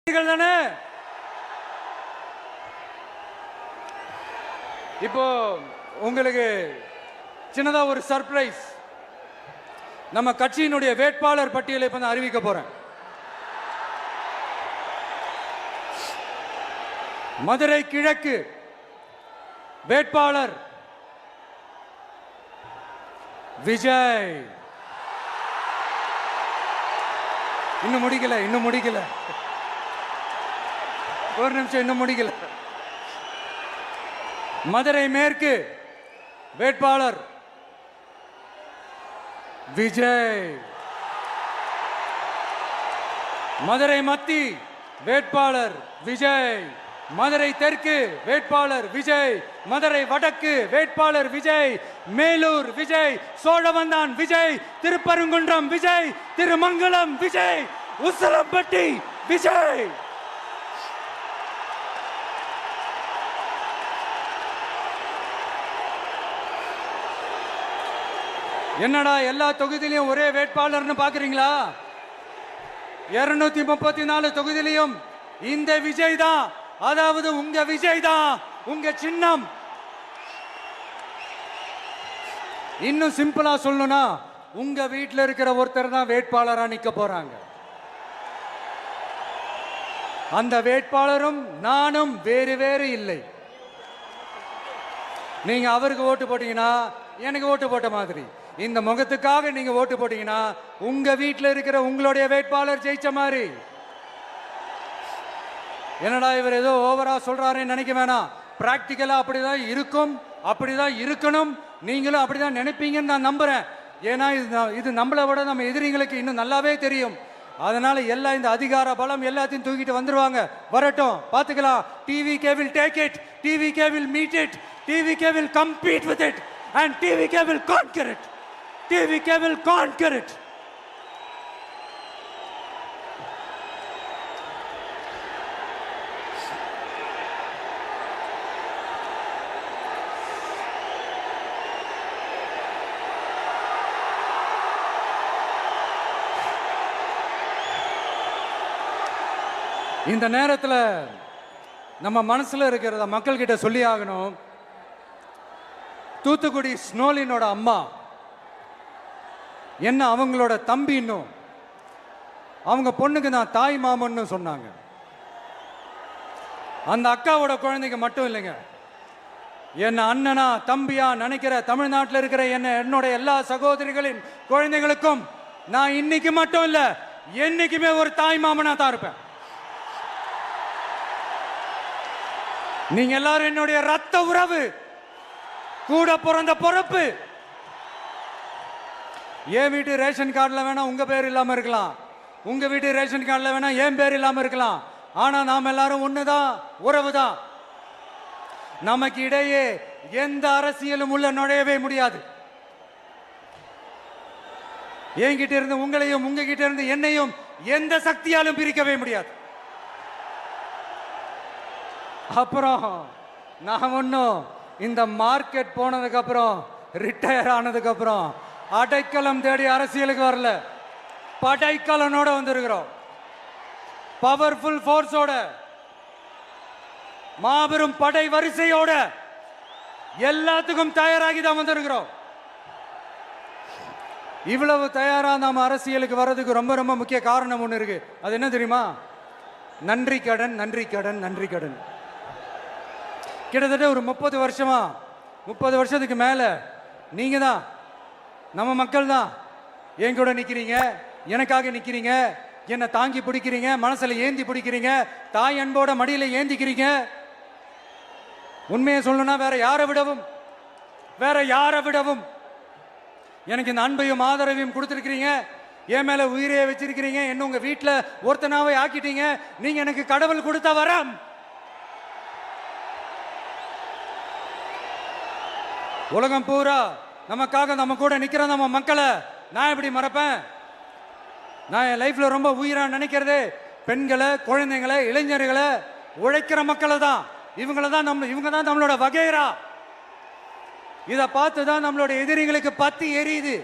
தானே. இப்போ உங்களுக்கு சின்னதா ஒரு சர்ப்ரைஸ். நம்ம கட்சியினுடைய வேட்பாளர் பட்டியலை இப்ப நான் அறிவிக்க போறேன். மதுரை கிழக்கு வேட்பாளர் விஜய். இன்னும் முடிக்கல ஒரு நிமிஷம், இன்னும் முடிக்கல. மதுரை மேற்கு வேட்பாளர் விஜய். மதுரை மத்தி வேட்பாளர் விஜய். மதுரை தெற்கு வேட்பாளர் விஜய். மதுரை வடக்கு வேட்பாளர் விஜய். மேலூர் விஜய். சோழவந்தான் விஜய். திருப்பரங்குன்றம் விஜய். திருமங்கலம் விஜய். உசலம்பட்டி விஜய். என்னடா எல்லா தொகுதியிலையும் ஒரே வேட்பாளர்னு பாக்குறீங்களா? 234 தொகுதியிலையும் இந்த விஜய் தான், அதாவது உங்க விஜய் தான் உங்க சின்னம். இன்னும் சிம்பிளா சொல்லணும்னா உங்க வீட்டில் இருக்கிற ஒருத்தர் தான் வேட்பாளரா நிக்க போறாங்க. அந்த வேட்பாளரும் நானும் வேறு வேறு இல்லை. நீங்க அவருக்கு ஓட்டு போட்டீங்கன்னா எனக்கு ஓட்டு போட்ட மாதிரி, இந்த முகத்துக்காக நீங்க ஓட்டு போட்டீங்கன்னா உங்க வீட்டில் இருக்கிற உங்களுடைய வேட்பாளர் ஜெயிச்ச மாதிரி. என்னடா இவர் ஏதோ ஓவரா சொல்றாருன்னு நினைக்க வேணாம். பிராக்டிக்கலா அப்படிதான் இருக்கும், அப்படிதான் இருக்கணும். நீங்களும் அப்படிதான் நினைப்பீங்கன்னு நான் நம்புறேன். ஏன்னா இது நம்மளை விட நம்ம எதிரிங்களுக்கு இன்னும் நல்லாவே தெரியும். அதனால எல்லாம் இந்த அதிகார பலம் எல்லாத்தையும் தூக்கிட்டு வந்துருவாங்க. வரட்டும், பாத்துக்கலாம். TVK will take it, TVK will meet it, TVK will compete with it and TVK will conquer it. TVK will conquer it. இந்த நேரத்தில் நம்ம மனசுல இருக்கிறத மக்கள் கிட்ட சொல்லி ஆகணும். தூத்துக்குடி ஸ்னோலினோட அம்மா என்ன அவங்களோட தம்பி, இன்னும் அவங்க பொண்ணுக்கு நான் தாய் மாமன்னு சொன்னாங்க. அந்த அக்காவோட குழந்தைக்கு மட்டும் இல்லைங்க, என்ன அண்ணனா தம்பியா நினைக்கிற தமிழ்நாட்டில் இருக்கிற என்னோட எல்லா சகோதரிகளின் குழந்தைகளுக்கும் நான் இன்னைக்கு மட்டும் இல்ல, என்னைக்குமே ஒரு தாய் மாமனா தான் இருப்பேன். நீங்க எல்லாரும் என்னுடைய ரத்த உறவு, கூட பிறந்த பொறுப்பு. என் வீட்டு ரேஷன் கார்டில் வேணா உங்க பேர் இல்லாம இருக்கலாம், உங்க வீட்டு ரேஷன் கார்டில் வேணா என் பேர் இல்லாம இருக்கலாம். ஆனா நாம் எல்லாரும் ஒண்ணுதான், உறவுதான். நமக்கு இடையே எந்த அரசியலும் உள்ள நுழையவே முடியாது. என்கிட்ட இருந்து உங்களையும் உங்ககிட்ட இருந்து என்னையும் எந்த சக்தியாலும் பிரிக்கவே முடியாது. அப்புறம் நான் ஒன்னும் இந்த மார்க்கெட் போனதுக்கு அப்புறம், ரிட்டையர் ஆனதுக்கு அப்புறம் அடைக்கலம் தேடி அரசியலுக்கு வரல. படைக்கலனோட வந்திருக்கிறோம். பவர்ஃபுல் ஃபோர்ஸோட, மாபெரும் படை வரிசையோட, எல்லாத்துக்கும் தயாராகி தான் வந்திருக்கிறோம். இவ்வளவு தயாரா நாம அரசியலுக்கு வர்றதுக்கு ரொம்ப ரொம்ப முக்கிய காரணம் ஒன்று இருக்கு. அது என்ன தெரியுமா? நன்றி கடன், நன்றி கடன், நன்றி கடன். கிட்டத்தட்ட ஒரு 30 வருஷமா, 30 வருஷத்துக்கு மேல நீங்க தான், நம்ம மக்கள் தான் என் கூட நிக்கிறீங்க, எனக்காக நிக்கிறீங்க, என்னை தாங்கி பிடிக்கிறீங்க, மனசுல ஏந்தி பிடிக்கிறீங்க, தாய் அன்போட மடியில ஏந்திக்கிறீங்க. உண்மையை சொல்லணும்னா வேற யாரை விடவும் எனக்கு இந்த அன்பையும் ஆதரவையும் கொடுத்துருக்கிறீங்க. என் மேல உயிரையே வச்சிருக்கிறீங்க. என்ன உங்க வீட்டுல ஒருத்தனாவே ஆக்கிட்டீங்க. நீங்க எனக்கு கடவுள் கொடுத்த வரம். உலகம் பூரா நமக்காக நம்ம கூட நிக்கிற நம்ம மக்களை நான் எப்படி மறப்பேன்? நான் என் லைஃப்ல ரொம்ப உயிரா நினைக்கிறதே பெண்களை, குழந்தைங்களை, இளைஞர்களை, உழைக்கிற மக்களை தான். இவங்க தான் நம்மளோட வகைரா. இதை பார்த்து தான் நம்மளோட எதிரிகளுக்கு பத்தி எரியுது.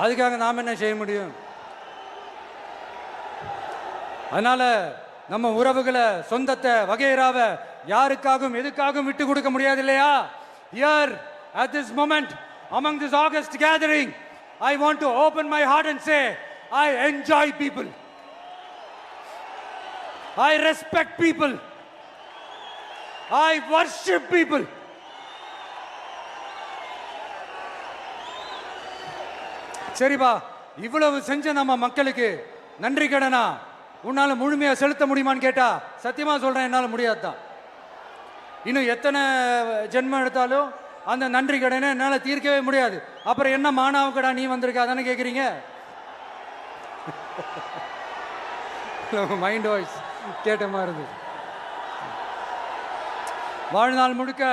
அதுக்காக நாம் என்ன செய்ய முடியும்? அதனால நம்ம உறவுகளை, சொந்தத்தை, வகையறாவை யாருக்காகவும் எதுக்காகவும் விட்டு கொடுக்க முடியாது இல்லையா? Here at this moment among this August gathering, I want to open my heart and say, I enjoy people. I respect people. I worship people. சரிப்பா, இவ்வளவு செஞ்ச நம்ம மக்களுக்கு நன்றி கடனா உன்னால முழுமையா செலுத்த முடியுமான்னு கேட்டா சத்தியமா சொல்றேன், என்னால முடியாதுதான். இன்னும் எத்தனை ஜென்மம் எடுத்தாலும் அந்த நன்றி கடனை என்னால தீர்க்கவே முடியாது. அப்புறம் என்ன மானாவுக்கடா நீ வந்திருக்க அதானே கேட்குறீங்க? மைண்ட் வாய்ஸ் கேட்ட மாதிரி இருந்தது. வாழ்நாள் முழுக்க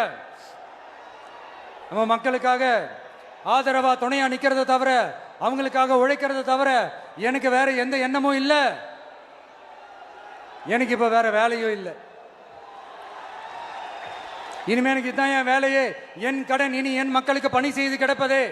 நம்ம மக்களுக்காக ஆதரவா துணையா நிக்கிறத தவிர, அவங்களுக்காக உழைக்கிறத தவிர எனக்கு வேற எந்த எண்ணமும் இல்லை. எனக்கு இப்ப வேற வேலையும் இல்லை. இனிமே எனக்கு இதுதான் என் வேலையே. என் கடன் இனி என் மக்களுக்கு பணி செய்து கிடப்பதே.